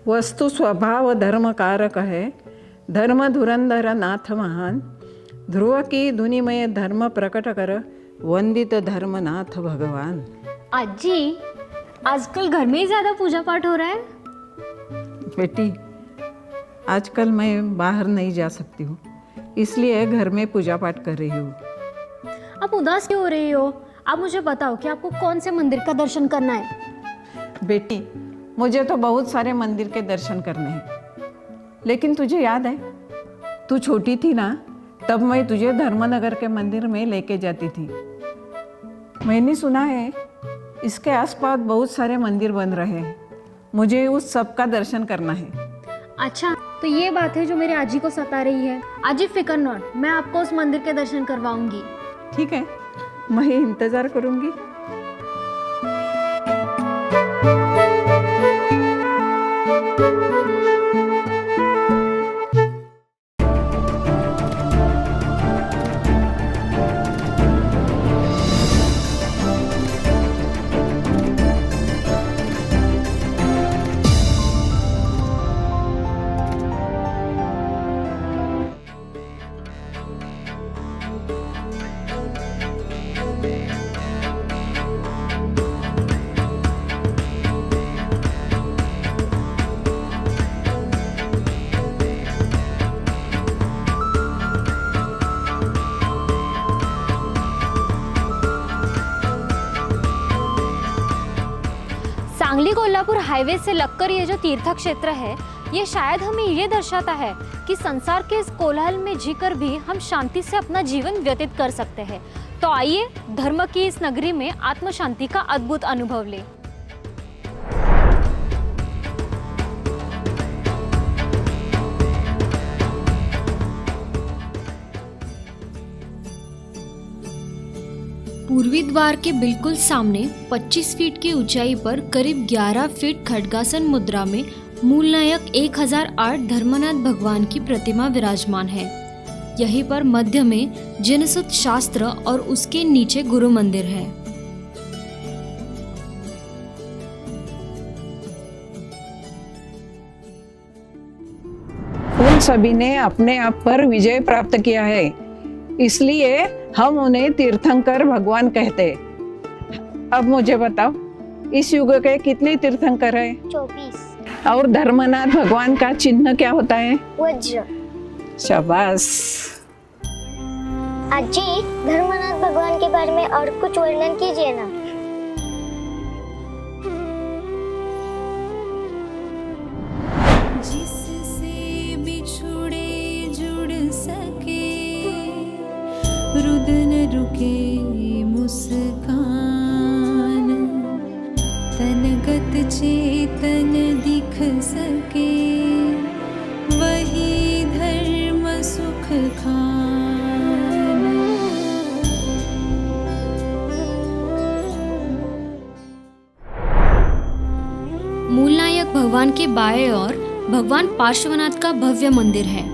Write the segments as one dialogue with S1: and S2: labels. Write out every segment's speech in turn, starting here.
S1: वस्तु स्वभाव धर्म कारक है, धर्म धुरंधर नाथ महान, ध्रुव की धुनिमय धर्म प्रकट कर, वंदित धर्मनाथ भगवान।
S2: आजी, आजकल घर में ही ज़्यादा पूजा पाठ हो रहा है।
S1: बेटी, आजकल मैं बाहर नहीं जा सकती हूँ, इसलिए घर में पूजा पाठ कर रही हूँ।
S2: आप उदास क्यों हो रही हो? आप मुझे बताओ कि आपको कौन से मंदिर का दर्शन करना है।
S1: बेटी, मुझे तो बहुत सारे मंदिर के दर्शन करने हैं, लेकिन तुझे याद है, तू छोटी थी ना, तब मैं तुझे धर्मनगर के मंदिर में लेके जाती थी। मैंने सुना है इसके आसपास बहुत सारे मंदिर बन रहे हैं, मुझे उस सब का दर्शन करना है।
S2: अच्छा, तो ये बात है जो मेरी आजी को सता रही है। आजी फिकर नॉट, मैं आपको उस मंदिर के दर्शन करवाऊंगी।
S1: ठीक है, मैं इंतज़ार करूंगी।
S2: सांगली कोल्हापुर हाईवे से लगकर ये जो तीर्थ क्षेत्र है, ये शायद हमें ये दर्शाता है कि संसार के इस कोलाहल में जीकर भी हम शांति से अपना जीवन व्यतीत कर सकते हैं। तो आइए धर्म की इस नगरी में आत्म शांति का अद्भुत अनुभव लें। पूर्वी द्वार के बिल्कुल सामने 25 फीट की ऊंचाई पर करीब 11 फीट खड्गासन मुद्रा में मूलनायक 1008 धर्मनाथ भगवान की प्रतिमा विराजमान है। यहीं पर मध्य में जिनसुत शास्त्र और उसके नीचे गुरु मंदिर है।
S1: उन सभी ने अपने आप पर विजय प्राप्त किया है, इसलिए हम उन्हें तीर्थंकर भगवान कहते। अब मुझे बताओ, इस युग के कितने तीर्थंकर हैं?
S3: 24।
S1: और धर्मनाथ भगवान का चिन्ह क्या होता है?
S3: वज्र।
S1: शाबाश।
S3: अजी, धर्मनाथ भगवान के बारे में और कुछ वर्णन कीजिए ना।
S4: जिससे बिछुड़े जुड़ सके, रुदन रुके मुस्कान, तनगत चेतन दिख सके, वही धर्म सुख खान।
S2: मूलनायक भगवान के बाएं ओर भगवान पार्श्वनाथ का भव्य मंदिर है।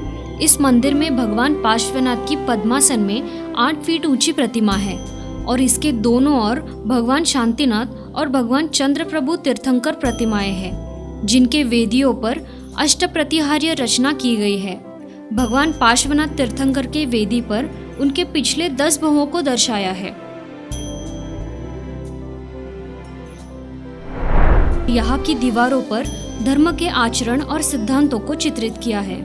S2: इस मंदिर में भगवान पार्श्वनाथ की पद्मासन में 8 फीट ऊंची प्रतिमा है और इसके दोनों ओर भगवान शांतिनाथ और भगवान चंद्रप्रभु तीर्थंकर प्रतिमाएं हैं, जिनके वेदियों पर अष्टप्रतिहार्य रचना की गई है। भगवान पार्श्वनाथ तीर्थंकर के वेदी पर उनके पिछले 10 भवों को दर्शाया है। यहाँ की दीवारों पर धर्म के आचरण और सिद्धांतों को चित्रित किया है।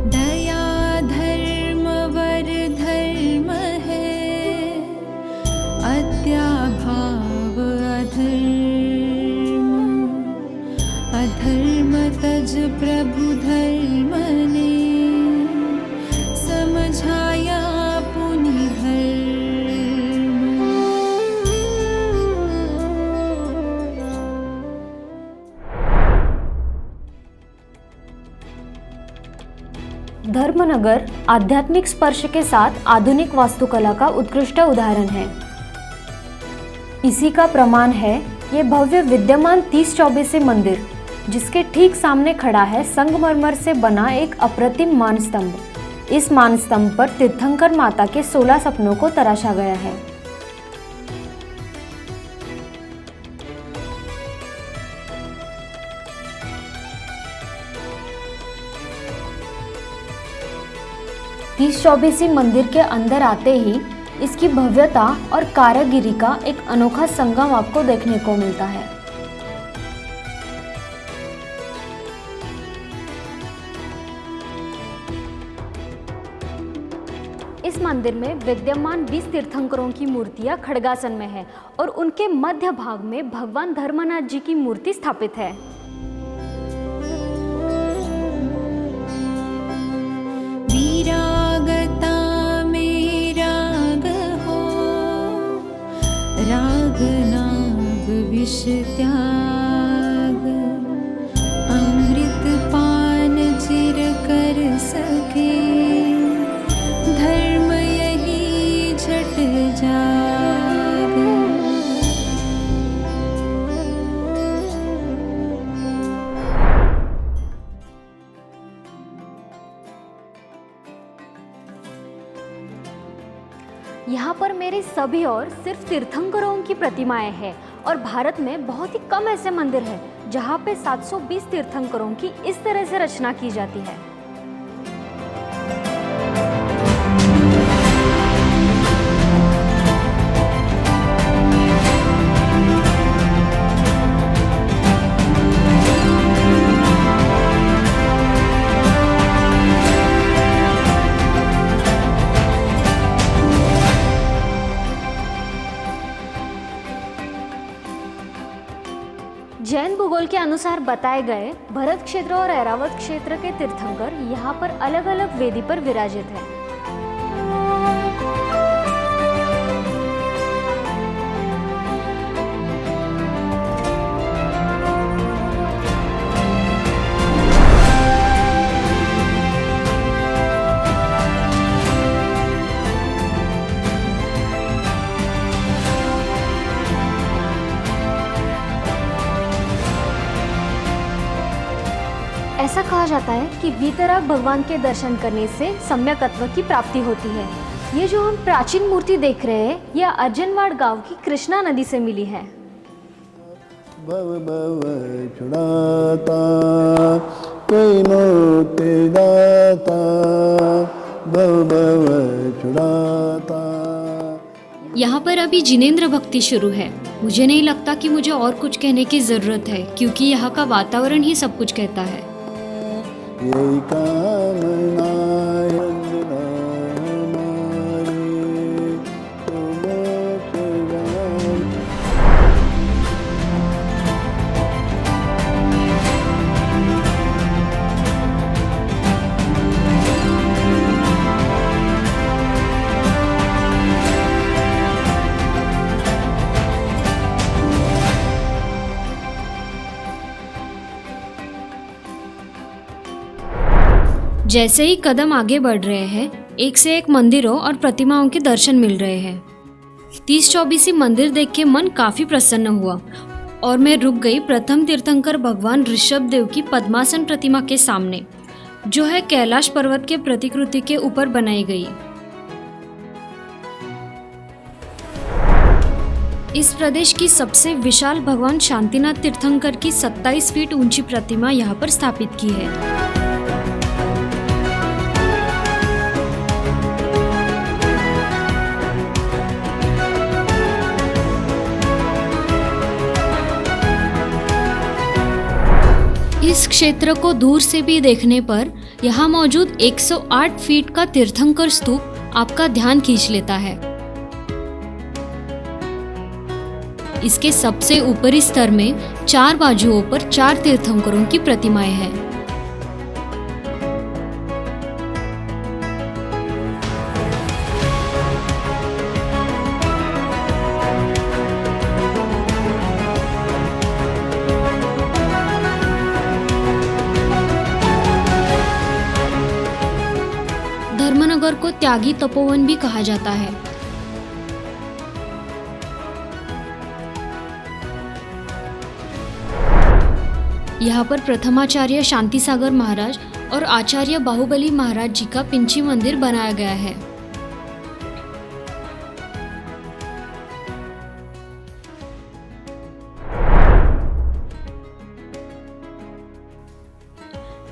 S4: दया धर्म वर धर्म है, अत्याभाव अधर्म, अधर्म तज प्रभु धर्म ने, समझाया पुनि धर्म।
S2: धर्मनगर आध्यात्मिक स्पर्श के साथ आधुनिक वास्तुकला का उत्कृष्ट उदाहरण है। इसी का प्रमाण है ये भव्य विद्यमान 30 चौबीसी मंदिर, जिसके ठीक सामने खड़ा है संगमरमर से बना एक अप्रतिम मानस्तंभ। इस मानस्तंभ पर तीर्थंकर माता के 16 सपनों को तराशा गया है। तीस चौबीसी मंदिर के अंदर आते ही इसकी भव्यता और कारीगरी का एक अनोखा संगम आपको देखने को मिलता है। इस मंदिर में विद्यमान 20 तीर्थंकरों की मूर्तियां खड़गासन में है और उनके मध्य भाग में भगवान धर्मनाथ जी की मूर्ति स्थापित है।
S4: विरागता में राग हो, राग नाग विष त्याग, अमृत पान चिर कर सके, धर्म यही झट जाग।
S2: यहाँ पर मेरे सभी और सिर्फ तीर्थंकरों की प्रतिमाएं हैं और भारत में बहुत ही कम ऐसे मंदिर हैं जहाँ पे 720 तीर्थंकरों की इस तरह से रचना की जाती है। जैन भूगोल के अनुसार बताए गए भरत क्षेत्र और ऐरावत क्षेत्र के तीर्थंकर यहाँ पर अलग अलग वेदी पर विराजित हैं। ऐसा कहा जाता है कि वीतराग भगवान के दर्शन करने से सम्यकत्व की प्राप्ति होती है। ये जो हम प्राचीन मूर्ति देख रहे हैं यह अर्जनवाड़ गांव की कृष्णा नदी से मिली है।
S5: भव भव छुड़ाता कोई मुक्ति दाता, भव भव छुड़ाता।
S2: यहाँ पर अभी जिनेंद्र भक्ति शुरू है। मुझे नहीं लगता कि मुझे और कुछ कहने की जरूरत है क्योंकि यहाँ का वातावरण ही सब कुछ कहता है।
S5: यही कामना अंजना हमारी, तुम सुजान।
S2: जैसे ही कदम आगे बढ़ रहे हैं एक से एक मंदिरों और प्रतिमाओं के दर्शन मिल रहे हैं। 30-24 मंदिर देख के मन काफी प्रसन्न हुआ और मैं रुक गई प्रथम तीर्थंकर भगवान ऋषभ देव की पद्मासन प्रतिमा के सामने, जो है कैलाश पर्वत के प्रतिकृति के ऊपर बनाई गई। इस प्रदेश की सबसे विशाल भगवान शांतिनाथ तीर्थंकर की 27 फीट ऊंची प्रतिमा यहाँ पर स्थापित की है। इस क्षेत्र को दूर से भी देखने पर यहाँ मौजूद 108 फीट का तीर्थंकर स्तूप आपका ध्यान खींच लेता है। इसके सबसे ऊपरी स्तर में 4 बाजुओं पर 4 तीर्थंकरों की प्रतिमाएं हैं। धर्मनगर को त्यागी तपोवन भी कहा जाता है। यहाँ पर प्रथमाचार्य शांति सागर महाराज और आचार्य बाहुबली महाराज जी का पिंची मंदिर बनाया गया है।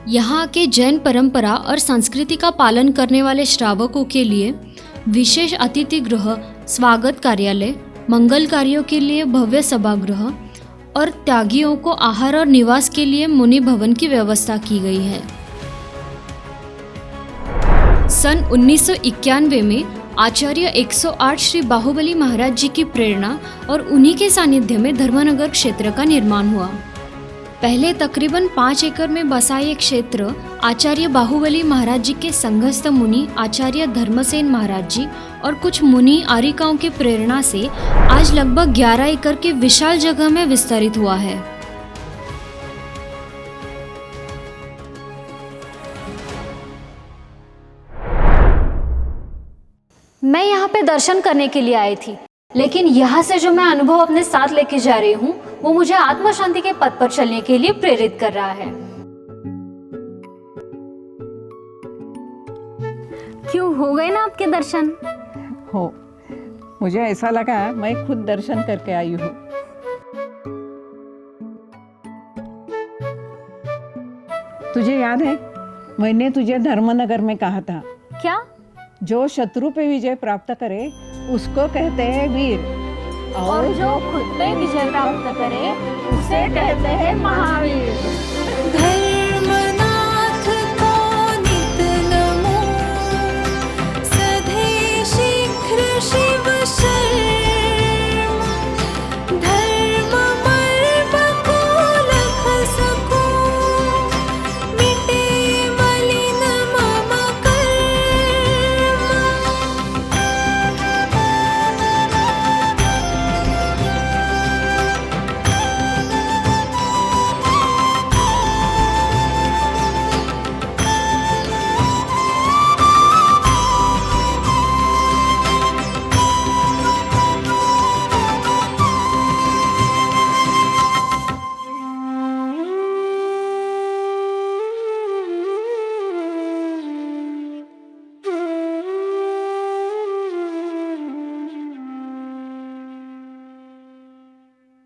S2: यहाँ के जैन परंपरा और संस्कृति का पालन करने वाले श्रावकों के लिए विशेष अतिथि गृह, स्वागत कार्यालय, मंगल कार्यों के लिए भव्य सभागृह और त्यागियों को आहार और निवास के लिए मुनि भवन की व्यवस्था की गई है। सन 1991 में आचार्य 108 श्री बाहुबली महाराज जी की प्रेरणा और उन्हीं के सानिध्य में धर्मनगर क्षेत्र का निर्माण हुआ। पहले तकरीबन 5 एकड़ में बसा ये क्षेत्र आचार्य बाहुबली महाराज जी के संघस्थ मुनि आचार्य धर्मसेन महाराज जी और कुछ मुनि आरिकाओं की प्रेरणा से आज लगभग 11 एकड़ के विशाल जगह में विस्तारित हुआ है।
S6: मैं यहाँ पे दर्शन करने के लिए आई थी, लेकिन यहाँ से जो मैं अनुभव अपने साथ लेके जा रही हूँ वो मुझे आत्मा शांति के पथ पर चलने के लिए प्रेरित कर रहा है। क्यों, हो गए ना आपके दर्शन?
S1: हो, मुझे ऐसा लगा मैं खुद दर्शन करके आई हूँ। तुझे याद है मैंने तुझे धर्मनगर में कहा था,
S6: क्या?
S1: जो शत्रु पे विजय प्राप्त करे उसको कहते हैं वीर,
S6: और जो खुद पे विजय प्राप्त करे उसे कहते हैं महावीर।